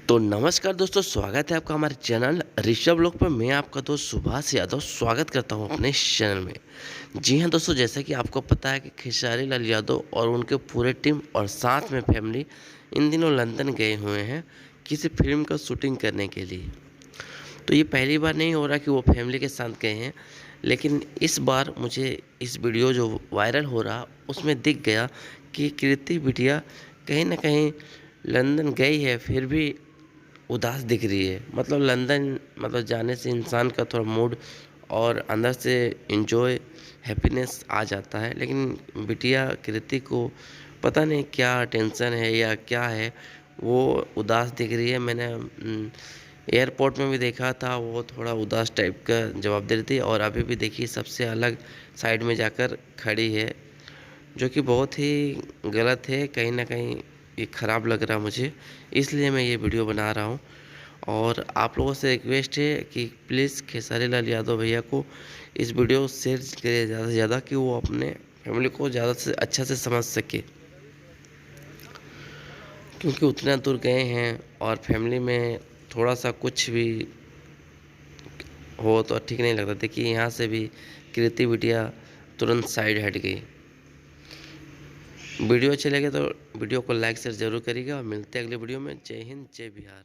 तो नमस्कार दोस्तों, स्वागत है आपका हमारे चैनल ऋषभ व्लॉग पर। मैं आपका दोस्त सुभाष यादव स्वागत करता हूं अपने इस चैनल में। जी हां दोस्तों, जैसा कि आपको पता है कि खेसारी लाल यादव और उनके पूरे टीम और साथ में फैमिली इन दिनों लंदन गए हुए हैं किसी फिल्म का शूटिंग करने के लिए। तो ये पहली बार नहीं हो रहा कि वो फैमिली के साथ गए हैं, लेकिन इस बार मुझे इस वीडियो जो वायरल हो रहा उसमें दिख गया कि कृति बिटिया कहीं ना कहीं लंदन गई है, फिर भी उदास दिख रही है। मतलब लंदन मतलब जाने से इंसान का थोड़ा मूड और अंदर से एंजॉय हैप्पीनेस आ जाता है, लेकिन बिटिया कृति को पता नहीं क्या टेंशन है या क्या है, वो उदास दिख रही है। मैंने एयरपोर्ट में भी देखा था, वो थोड़ा उदास टाइप का जवाब दे रही थी, और अभी भी देखिए सबसे अलग साइड में जाकर खड़ी है, जो कि बहुत ही गलत है। कहीं ना कहीं ये ख़राब लग रहा मुझे, इसलिए मैं ये वीडियो बना रहा हूँ। और आप लोगों से रिक्वेस्ट है कि प्लीज़ खेसारी लाल यादव भैया को इस वीडियो को शेयर करें ज़्यादा से ज़्यादा, कि वो अपने फैमिली को ज़्यादा से अच्छा से समझ सके, क्योंकि उतना दूर गए हैं और फैमिली में थोड़ा सा कुछ भी हो तो ठीक नहीं लगता। देखिए यहाँ से भी कृति बिटिया तुरंत साइड हट गई। वीडियो अच्छे लगे तो वीडियो को लाइक शेयर ज़रूर करिएगा, और मिलते हैं अगले वीडियो में। जय हिंद, जय बिहार।